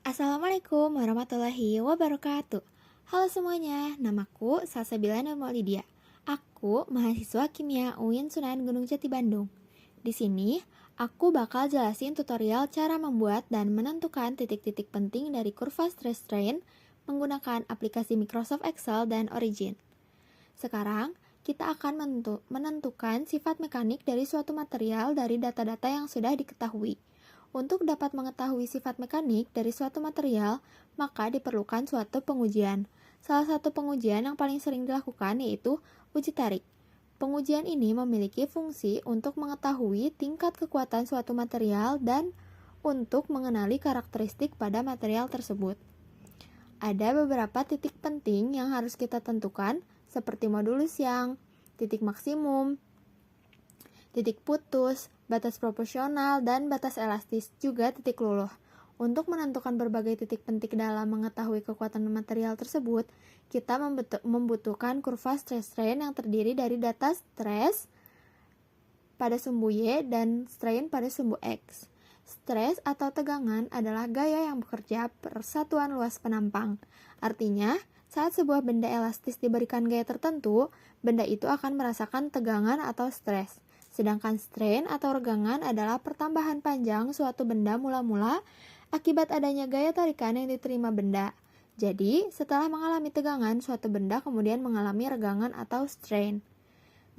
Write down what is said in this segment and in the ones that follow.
Assalamualaikum warahmatullahi wabarakatuh. Halo semuanya, namaku Salsabila Nurmaulidia. Aku mahasiswa kimia UIN Sunan Gunung Jati Bandung. Di sini, aku bakal jelasin tutorial cara membuat dan menentukan titik-titik penting dari kurva stress strain menggunakan aplikasi Microsoft Excel dan Origin. Sekarang, kita akan menentukan sifat mekanik dari suatu material dari data-data yang sudah diketahui. Untuk dapat mengetahui sifat mekanik dari suatu material, maka diperlukan suatu pengujian. Salah satu pengujian yang paling sering dilakukan yaitu uji tarik. Pengujian ini memiliki fungsi untuk mengetahui tingkat kekuatan suatu material dan untuk mengenali karakteristik pada material tersebut. Ada beberapa titik penting yang harus kita tentukan, seperti modulus yang, titik maksimum, titik putus, batas proporsional, dan batas elastis, juga titik luluh. Untuk menentukan berbagai titik penting dalam mengetahui kekuatan material tersebut, kita membutuhkan kurva stress strain yang terdiri dari data stres pada sumbu Y dan strain pada sumbu X. Stres atau tegangan adalah gaya yang bekerja per satuan luas penampang. Artinya, saat sebuah benda elastis diberikan gaya tertentu, benda itu akan merasakan tegangan atau stres. Sedangkan strain atau regangan adalah pertambahan panjang suatu benda mula-mula akibat adanya gaya tarikan yang diterima benda. Jadi, setelah mengalami tegangan, suatu benda kemudian mengalami regangan atau strain.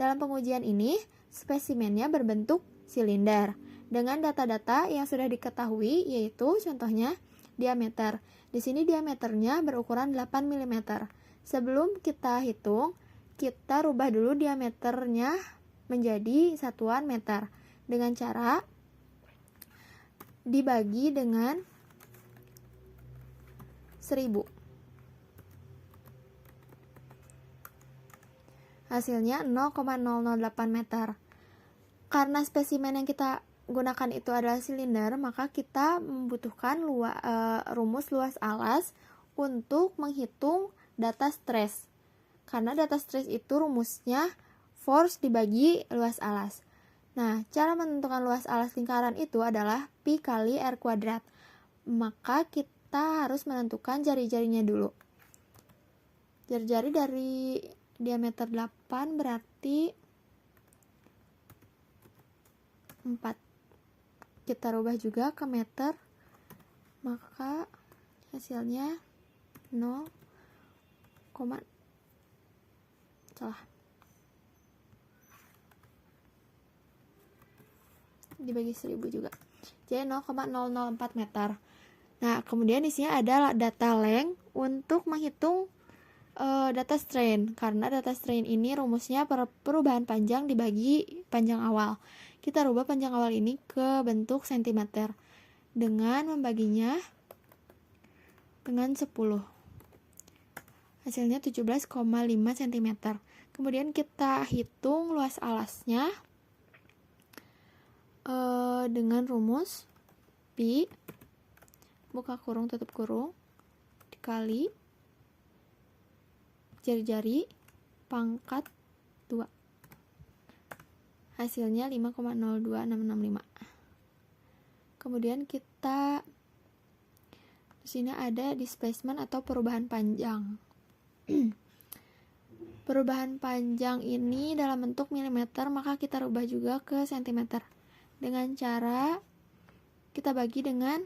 Dalam pengujian ini, spesimennya berbentuk silinder dengan data-data yang sudah diketahui, yaitu contohnya diameter. Di sini diameternya berukuran 8 mm. Sebelum kita hitung, kita rubah dulu diameternya menjadi satuan meter dengan cara dibagi dengan 1000. Hasilnya 0,008 meter. Karena spesimen yang kita gunakan itu adalah silinder, maka kita membutuhkan rumus luas alas untuk menghitung data stres. Karena data stres itu rumusnya force dibagi luas alas. Nah, cara menentukan luas alas lingkaran itu adalah pi kali r kuadrat. Maka kita harus menentukan jari-jarinya dulu. Jari-jari dari diameter 8 berarti 4. Kita rubah juga ke meter, maka hasilnya 0, dibagi 1000 juga. Jadi 0,004 meter. Nah, kemudian di sini ada data length untuk menghitung data strain. Karena data strain ini rumusnya perubahan panjang dibagi panjang awal. Kita rubah panjang awal ini ke bentuk cm dengan membaginya dengan 10. Hasilnya 17,5 cm. Kemudian kita hitung luas alasnya dengan rumus pi buka kurung tutup kurung dikali jari-jari pangkat 2. Hasilnya 5,02665. Kemudian kita di sini ada displacement atau perubahan panjang. Perubahan panjang ini dalam bentuk milimeter, maka kita rubah juga ke sentimeter dengan cara kita bagi dengan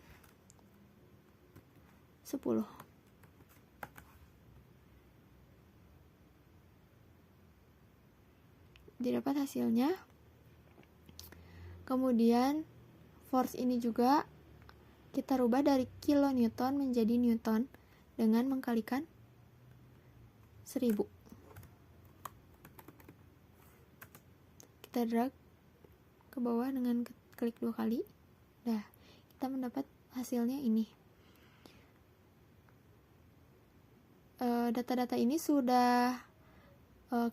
10. Didapat hasilnya. Kemudian force ini juga kita rubah dari kilonewton menjadi newton dengan mengkalikan 1000. Kita drag ke bawah dengan klik 2 kali. Nah, kita mendapat hasilnya ini. Data-data ini sudah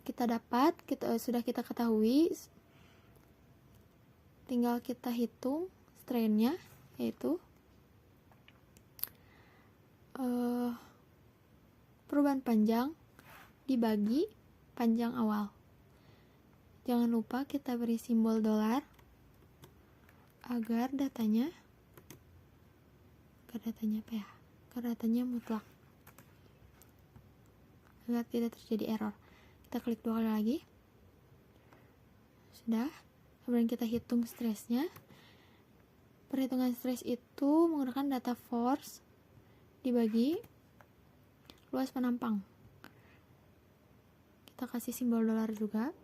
kita dapat, sudah kita ketahui. Tinggal kita hitung strainnya, yaitu perubahan panjang dibagi panjang awal. Jangan lupa kita beri simbol dolar agar datanya ke datanya apa ya, ke datanya mutlak agar tidak terjadi error. Kita klik 2 kali lagi, sudah. Kemudian kita hitung stresnya. Perhitungan stres itu menggunakan data force dibagi luas penampang. Kita kasih simbol dolar juga.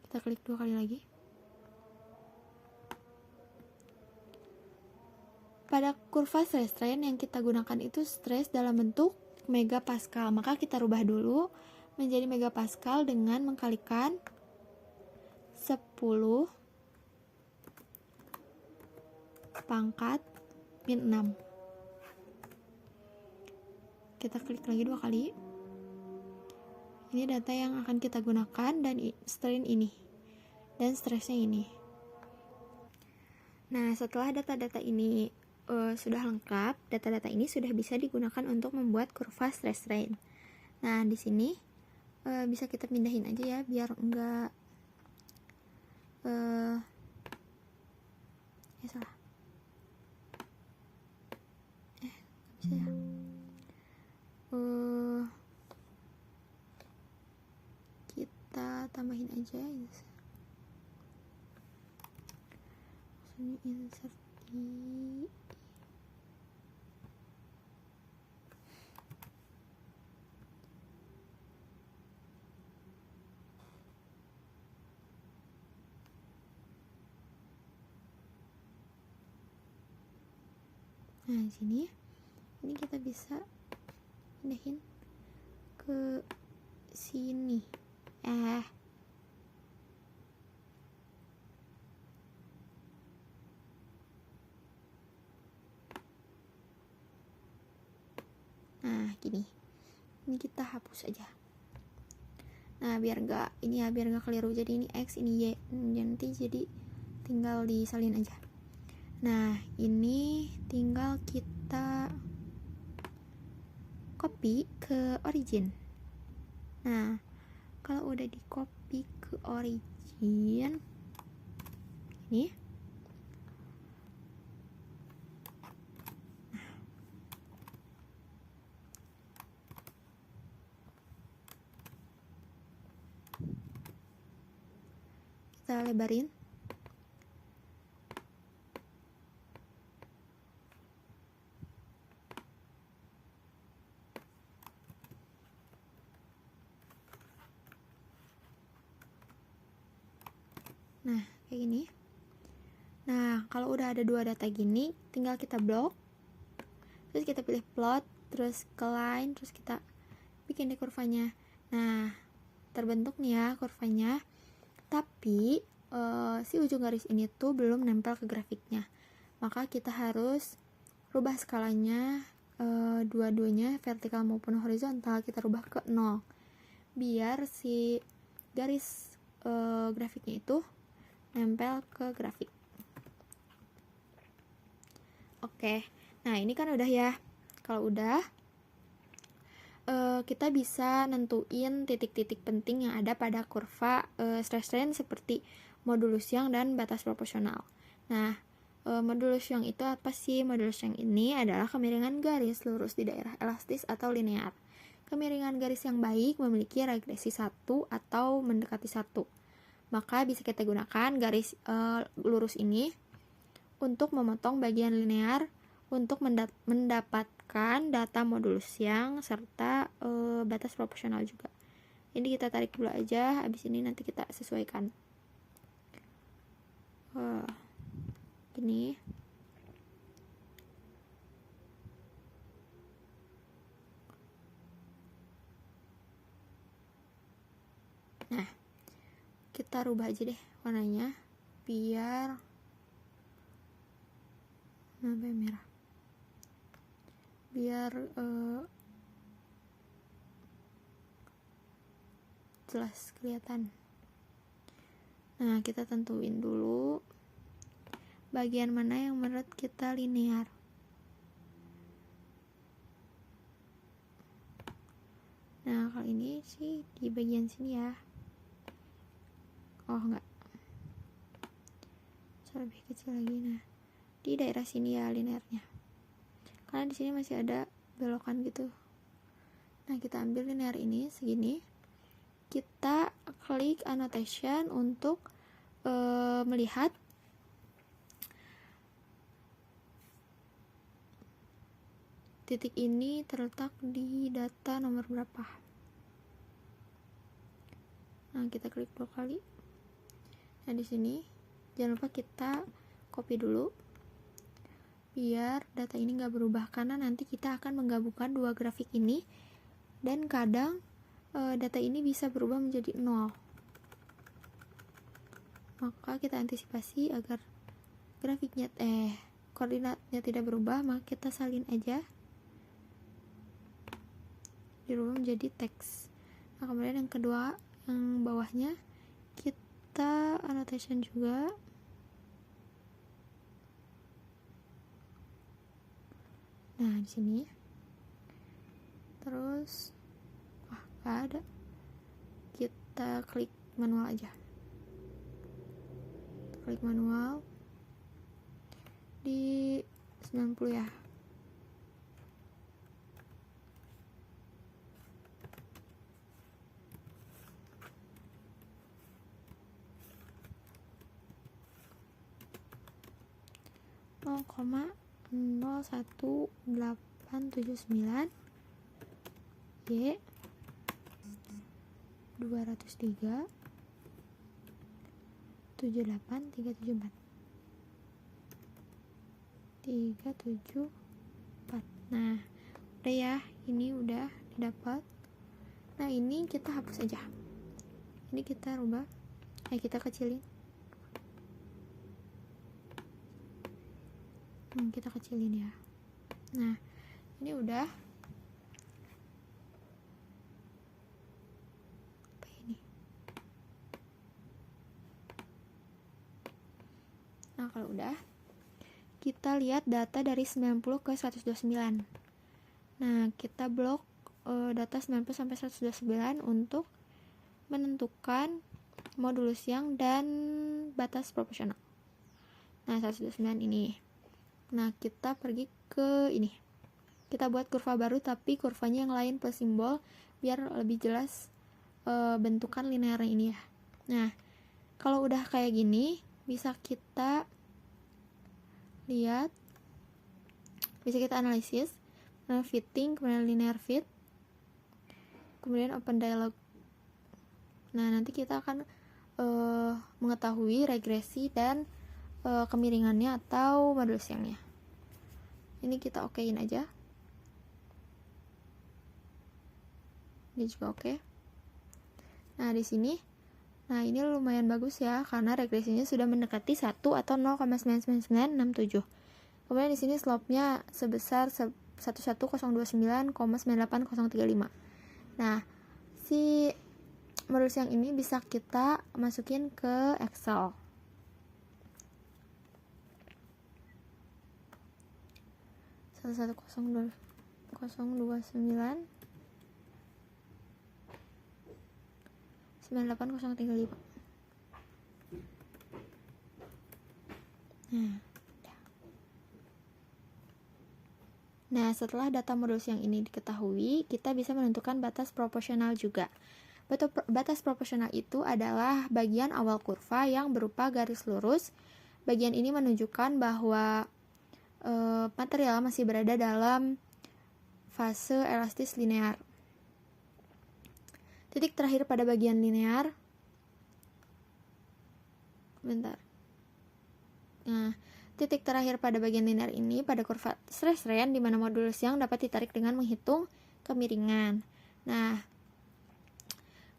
Kita klik 2 kali lagi. Pada kurva stress strain yang kita gunakan itu stres dalam bentuk megapascal, maka kita rubah dulu menjadi megapascal dengan mengkalikan 10 pangkat min 6. Kita klik lagi 2 kali. Ini data yang akan kita gunakan dan strain ini dan stresnya ini. Nah, setelah data-data ini sudah lengkap, data-data ini sudah bisa digunakan untuk membuat kurva stress strain. Nah, di sini bisa kita pindahin aja ya, biar enggak salah. Bisa ya. Kita tambahin aja insert di nah sini. Ini kita bisa pindahin ke sini. Nah, gini. Ini kita hapus aja. Nah, biar nggak keliru. Jadi ini X, ini Y. Nanti jadi tinggal disalin aja. Nah, ini tinggal kita copy ke origin. Nah, kalau udah di copy ke origin, ini kita lebarin. Nah, kayak gini. Nah, kalau udah ada 2 data gini, tinggal kita blok. Terus kita pilih plot, terus ke line, terus kita bikin deh kurvanya. Nah, terbentuk nih ya kurvanya. Tapi si ujung garis ini tuh belum nempel ke grafiknya. Maka kita harus rubah skalanya, dua-duanya vertikal maupun horizontal kita rubah ke 0. Biar si garis grafiknya itu nempel ke grafik. Oke, nah ini kan udah ya. Kalau udah, kita bisa nentuin titik-titik penting yang ada pada kurva stress strain seperti modulus Young dan batas proporsional. Nah, modulus Young itu apa sih? Modulus Young ini adalah kemiringan garis lurus di daerah elastis atau linear. Kemiringan garis yang baik memiliki regresi 1 atau mendekati 1. Maka bisa kita gunakan garis lurus ini untuk memotong bagian linear untuk mendapatkan data modulus Young serta batas proporsional juga. Ini kita tarik dulu aja, habis ini nanti kita sesuaikan. Gini. Nah, kita rubah aja deh warnanya biar merah, biar jelas kelihatan. Nah, kita tentuin dulu bagian mana yang menurut kita linear. Nah, kali ini sih di bagian sini ya. Oh, enggak. lebih kecil lagi. Nah, di daerah sini ya linearnya, karena di sini masih ada belokan gitu. Nah, kita ambil linear ini segini, kita klik annotation untuk melihat titik ini terletak di data nomor berapa. Nah, kita klik 2 kali. Nah, di sini jangan lupa kita copy dulu biar data ini nggak berubah, karena nanti kita akan menggabungkan dua grafik ini dan kadang data ini bisa berubah menjadi 0. Maka kita antisipasi agar grafiknya koordinatnya tidak berubah, maka kita salin aja, dirubah menjadi teks. Nah, kemudian yang kedua, yang bawahnya kita annotation juga. Nah, di sini terus nggak ada, kita klik manual aja, klik manual di 90 ya. Koma 01879 Y 203 78374 374. Nah, udah ya, ini udah didapat. Nah, ini kita hapus aja, ini kita rubah, kita kecilin. Kita kecilin ya. Nah, ini udah. Apa ini? Nah, kalau udah, kita lihat data dari 90 ke 129. Nah, kita blok data 90 sampai 129 untuk menentukan modulus yang dan batas proporsional. Nah, 129 ini. Nah, kita pergi ke ini. Kita buat kurva baru, tapi kurvanya yang lain plus simbol biar lebih jelas bentukan linear ini ya. Nah, kalau udah kayak gini, bisa kita lihat, bisa kita analisis, fitting, kemudian linear fit, kemudian open dialog. Nah, nanti kita akan mengetahui regresi dan kemiringannya atau modulus siangnya. Ini kita okein aja. Ini juga oke. Nah, di sini, nah ini lumayan bagus ya, karena regresinya sudah mendekati 1 atau 0,99967. Kemudian di sini slope-nya sebesar 11029,98035. Nah, si modulus yang ini bisa kita masukin ke Excel. Satu 029 98035. Nah, setelah data modulus yang ini diketahui, kita bisa menentukan batas proporsional juga. Batas proporsional itu adalah bagian awal kurva yang berupa garis lurus. Bagian ini menunjukkan bahwa material masih berada dalam fase elastis linear. Titik terakhir pada bagian linear. Nah, titik terakhir pada bagian linear ini pada kurva Sresen, di mana modulus yang dapat ditarik dengan menghitung kemiringan. Nah,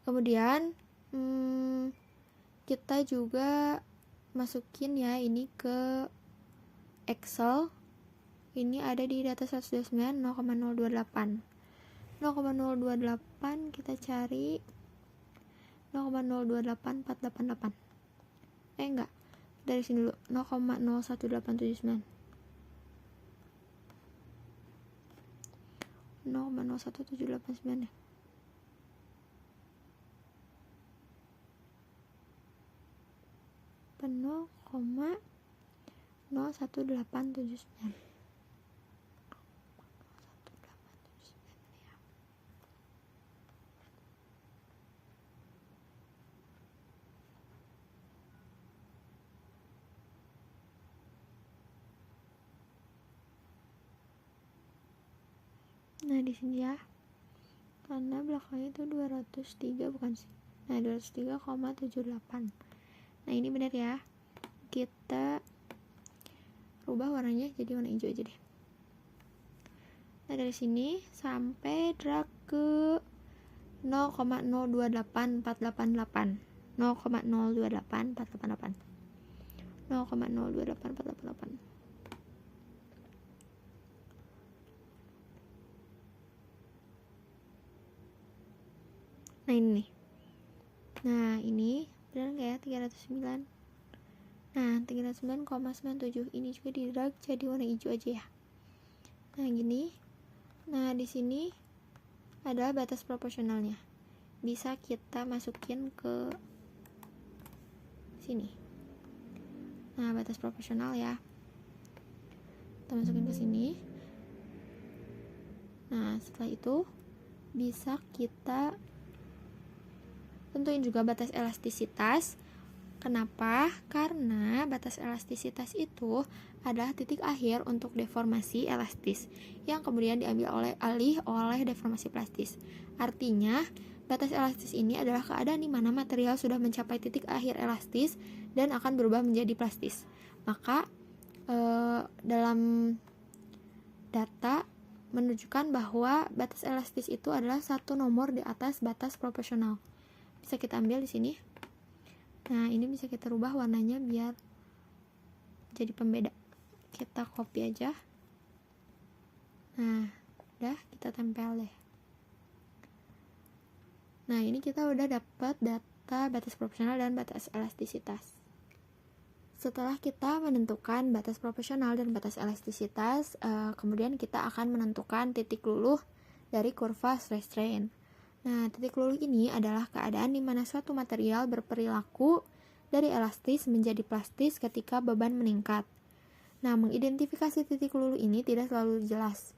kemudian kita juga masukin ya ini ke Excel. Ini ada di data 129 0,028. 0,028 kita cari 0,028488. Enggak. Dari sini dulu 0,01879. 0,01789 ya. Penuh, 0,01879 ya. Nah di sini ya, karena belakangnya itu 203 bukan sih. Nah 203,78. Nah ini benar ya, kita rubah warnanya jadi warna hijau aja deh. Nah dari sini sampai drag ke 0,028488 0,028488 0,028488. Nah ini nih. Nah ini benar nggak ya 309? Nah 309,97 ini juga di drag jadi warna hijau aja ya. Nah gini. Nah di sini adalah batas proporsionalnya. Bisa kita masukin ke sini. Nah batas proporsional ya. Kita masukin ke sini. Nah setelah itu bisa kita tentuin juga batas elastisitas. Kenapa? Karena batas elastisitas itu adalah titik akhir untuk deformasi elastis yang kemudian diambil alih oleh deformasi plastis. Artinya, batas elastis ini adalah keadaan di mana material sudah mencapai titik akhir elastis dan akan berubah menjadi plastis. Maka, dalam data menunjukkan bahwa batas elastis itu adalah satu nomor di atas batas proporsional. Bisa kita ambil di sini. Nah, ini bisa kita rubah warnanya biar jadi pembeda. Kita copy aja. Nah, udah kita tempel deh. Nah, ini kita udah dapat data batas proporsional dan batas elastisitas. Setelah kita menentukan batas proporsional dan batas elastisitas, kemudian kita akan menentukan titik luluh dari kurva stress strain. Nah, titik luluh ini adalah keadaan di mana suatu material berperilaku dari elastis menjadi plastis ketika beban meningkat. Nah, mengidentifikasi titik luluh ini tidak selalu jelas.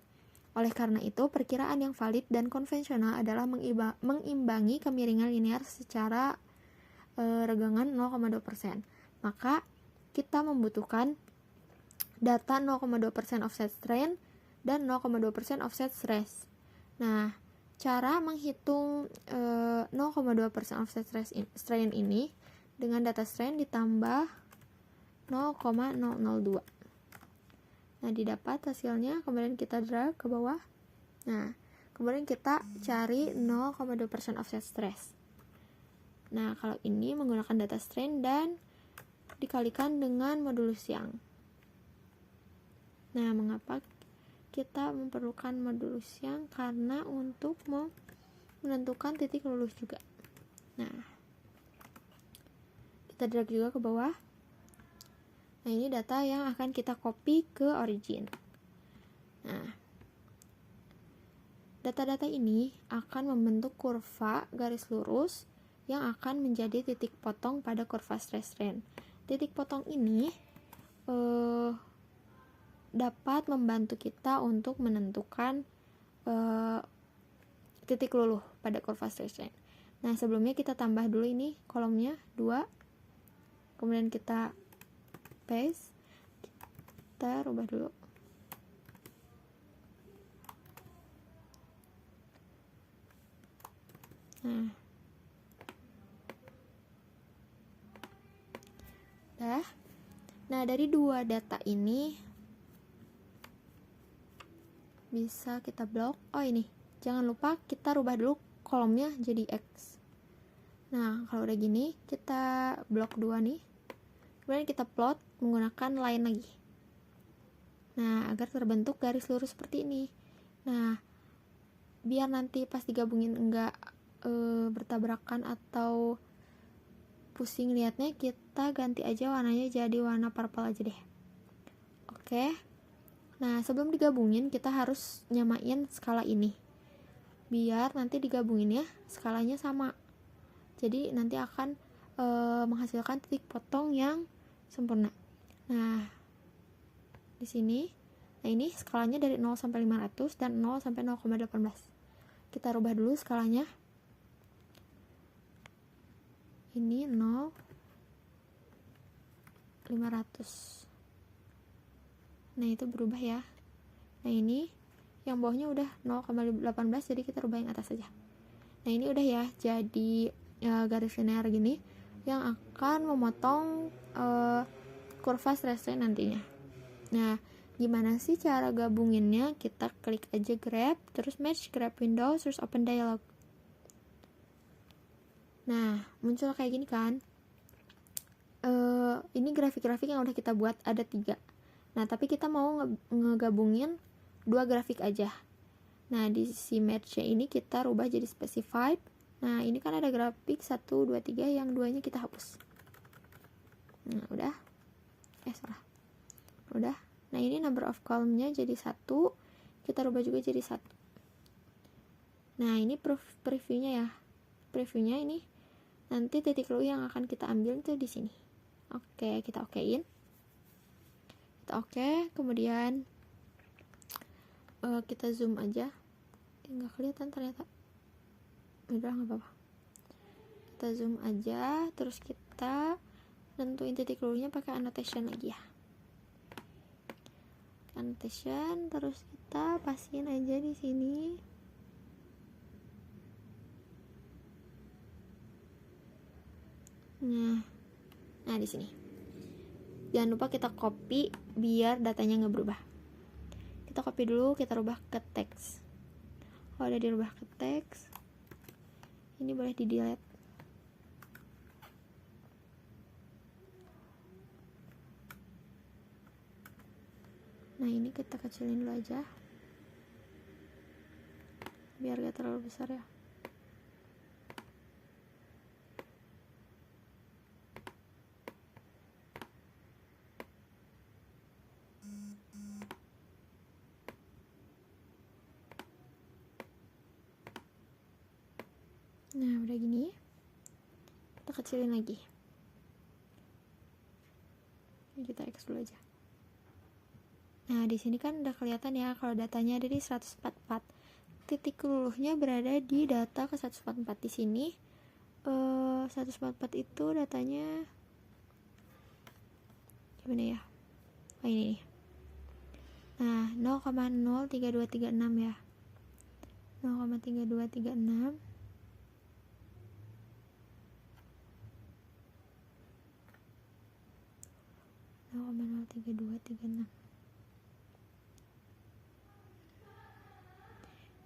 Oleh karena itu, perkiraan yang valid dan konvensional adalah mengimbangi kemiringan linear secara regangan 0,2%. Maka, kita membutuhkan data 0,2% offset strain dan 0,2% offset stress. Nah, cara menghitung 0,2% offset strain ini dengan data strain ditambah 0,002. Nah, didapat hasilnya, kemudian kita drag ke bawah. Nah, kemudian kita cari 0,2% offset stress. Nah, kalau ini menggunakan data strain dan dikalikan dengan modulus Young. Nah, mengapa kita memerlukan modulus Young? Karena untuk menentukan titik luluh juga. Nah, kita drag juga ke bawah. Nah, ini data yang akan kita copy ke origin. Nah, data-data ini akan membentuk kurva garis lurus yang akan menjadi titik potong pada kurva stress strain. Titik potong ini dapat membantu kita untuk menentukan titik luluh pada kurva stress strain. Nah, sebelumnya kita tambah dulu ini kolomnya 2. Kemudian kita paste. Kita rubah dulu. Nah, dari dua data ini bisa kita blok. Oh, ini. Jangan lupa kita rubah dulu kolomnya jadi X. Nah, kalau udah gini, kita blok 2 nih. Kemudian kita plot menggunakan line lagi. Nah, agar terbentuk garis lurus seperti ini. Nah, biar nanti pas digabungin enggak bertabrakan atau pusing liatnya, kita ganti aja warnanya jadi warna purple aja deh. Oke. Nah, sebelum digabungin kita harus nyamain skala ini. Biar nanti digabungin ya, skalanya sama. Jadi nanti akan menghasilkan titik potong yang sempurna. Nah, di sini. Nah, ini skalanya dari 0 sampai 500 dan 0 sampai 0,18. Kita rubah dulu skalanya. Ini 0, 500. Nah, itu berubah ya. Nah, ini yang bawahnya udah 0,18, jadi kita rubah yang atas saja. Nah, ini udah ya, jadi garis linear gini yang akan memotong kurva straight line nantinya. Nah, gimana sih cara gabunginnya? Kita klik aja grab, terus match grab window, terus open dialog. Nah, muncul kayak gini kan. Ini grafik-grafik yang udah kita buat, ada 3. Nah, tapi kita mau ngegabungin 2 grafik aja. Nah, di si match-nya ini kita rubah jadi specified. Nah, ini kan ada grafik 1, 2, 3, yang 2-nya kita hapus. Nah, udah. Salah. Udah. Nah, ini number of column-nya jadi 1. Kita rubah juga jadi 1. Nah, ini previewnya ya. Previewnya ini nanti titik clue yang akan kita ambil itu di sini. Oke, kita okein. Kita oke, kemudian kita zoom aja. Nggak kelihatan ternyata. Udah, nggak apa-apa. Kita zoom aja, terus kita nentuin titik clue-nya pakai annotation lagi ya. Annotation, terus kita pasin aja di sini. Nah, di sini. Jangan lupa kita copy biar datanya nggak berubah. Kita copy dulu, kita rubah ke teks. Kalau udah dirubah ke teks, ini boleh di delete. Nah, ini kita kecilin dulu aja biar gak terlalu besar ya. Nah, udah gini, kita kecilin lagi. Ini kita X dulu aja. Nah, di sini kan udah kelihatan ya kalau datanya ada di 144. Titik clue-nya berada di data ke 144. Di sini 144 itu datanya gimana ya? Oh, ini nih. Nah, 0,03236 ya. 0,3236.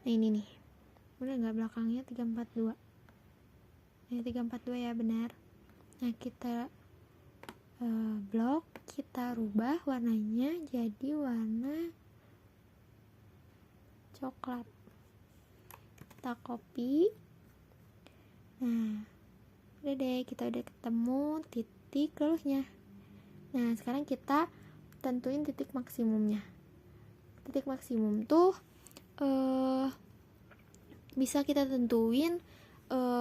Nah, ini nih. Udah nggak belakangnya 342. Nah, 342 ya, benar. Nah, kita blok, kita rubah warnanya jadi warna coklat. Kita copy. Nah, udah deh, kita udah ketemu titik clue-nya. Nah, sekarang kita tentuin titik maksimumnya. Titik maksimum tuh bisa kita tentuin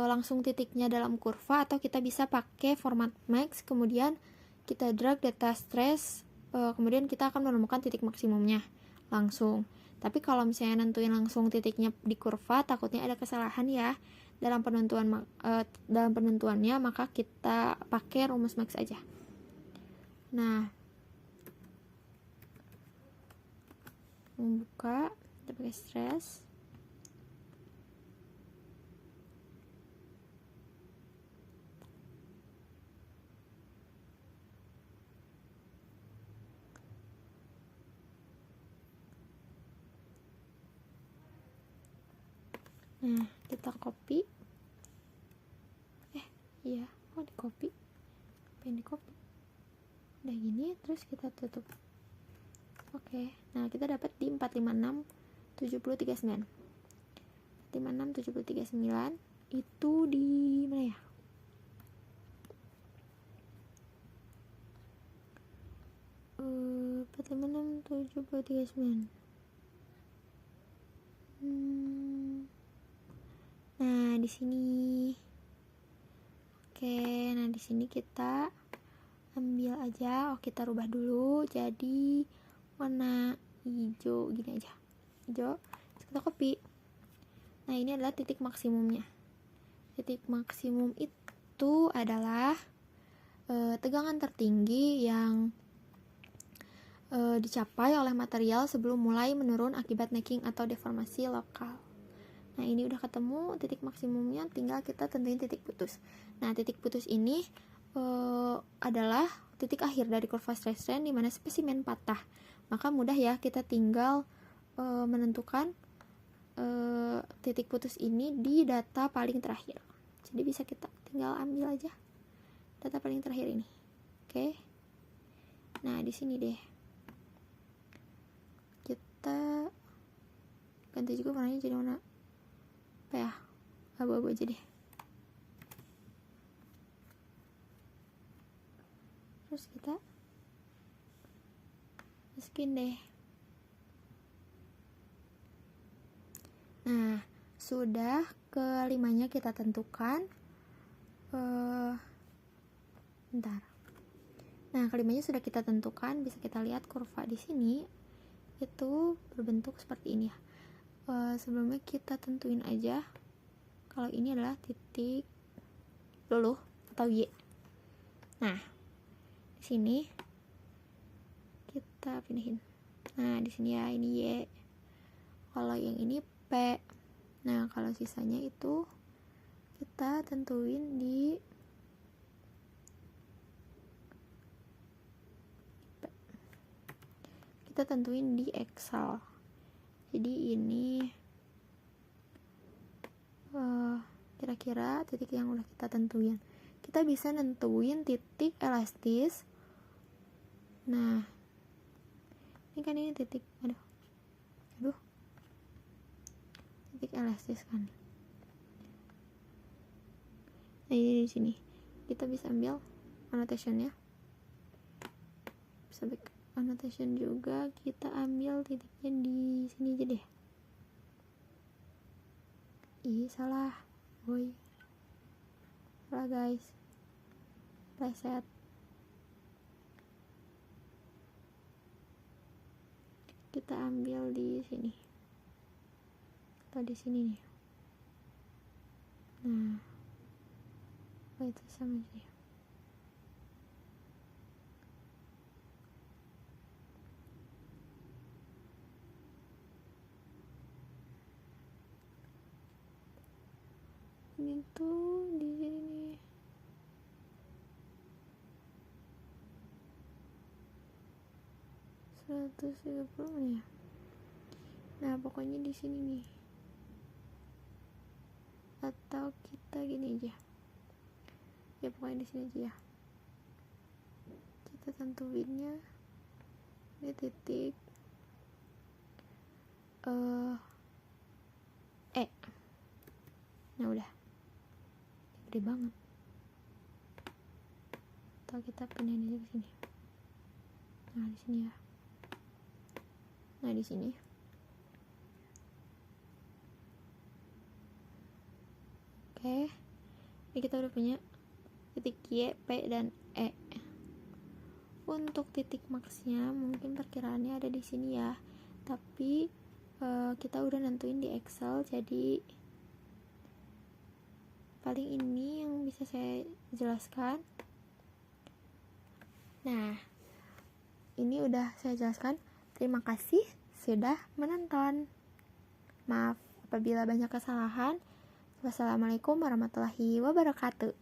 langsung titiknya dalam kurva, atau kita bisa pakai format max, kemudian kita drag data trace, kemudian kita akan menemukan titik maksimumnya langsung. Tapi kalau misalnya nentuin langsung titiknya di kurva, takutnya ada kesalahan ya dalam penentuannya, maka kita pakai rumus max aja. Nah, membuka, kita pakai stress. Nah, kita copy. Iya, di copy. Pengen di copy. Udah gini, terus kita tutup. Oke, nah kita dapat di 456.7039. 456.7039 itu di mana ya? Eh, 456.7039. Nah, di sini. Oke, nah di sini kita ambil aja. Kita rubah dulu jadi warna hijau gini aja, hijau, terus kita copy. Nah ini adalah titik maksimumnya. Titik maksimum itu adalah tegangan tertinggi yang dicapai oleh material sebelum mulai menurun akibat necking atau deformasi lokal. Nah ini udah ketemu titik maksimumnya, tinggal kita tentuin titik putus. Nah titik putus ini adalah titik akhir dari kurva stress strain di mana spesimen patah. Maka mudah ya, kita tinggal menentukan titik putus ini di data paling terakhir. Jadi bisa kita tinggal ambil aja data paling terakhir ini. Oke. Nah di sini deh kita ganti juga warnanya jadi warna apa ya, abu-abu aja deh. Terus kita masukin deh. Nah sudah kelimanya kita tentukan. Bentar. Nah kelimanya sudah kita tentukan, bisa kita lihat kurva di sini itu berbentuk seperti ini ya. Sebelumnya kita tentuin aja kalau ini adalah titik luluh atau Y. Nah di sini kita pindahin. Nah di sini ya ini Y. Kalau yang ini P. Nah kalau sisanya itu kita tentuin di P. Kita tentuin di Excel. Jadi ini kira-kira titik yang udah kita tentuin. Kita bisa nentuin titik elastis. Nah ini kan ini titik aduh titik elastis kan. Nah ini di sini kita bisa ambil annotationnya, bisa back annotation juga, kita ambil titiknya di sini aja deh. Salah boy, salah guys, reset. Kita ambil di sini atau di sini nih. Nah itu sama sih. Ini tuh di sini. Nih. 130 ya. Nah, pokoknya di sini nih. Atau kita gini aja. Ya pokoknya di sini aja ya. Kita tentuinnya ini titik E. Nah, udah. Gede banget. Atau kita pindahin aja ke sini. Nah, di sini ya. Nah, di sini. Oke. Ini kita udah punya titik Y, P, dan E. Untuk titik maksnya mungkin perkiraannya ada di sini ya. Tapi kita udah nentuin di Excel, jadi paling ini yang bisa saya jelaskan. Nah, ini udah saya jelaskan. Terima kasih sudah menonton. Maaf apabila banyak kesalahan. Wassalamualaikum warahmatullahi wabarakatuh.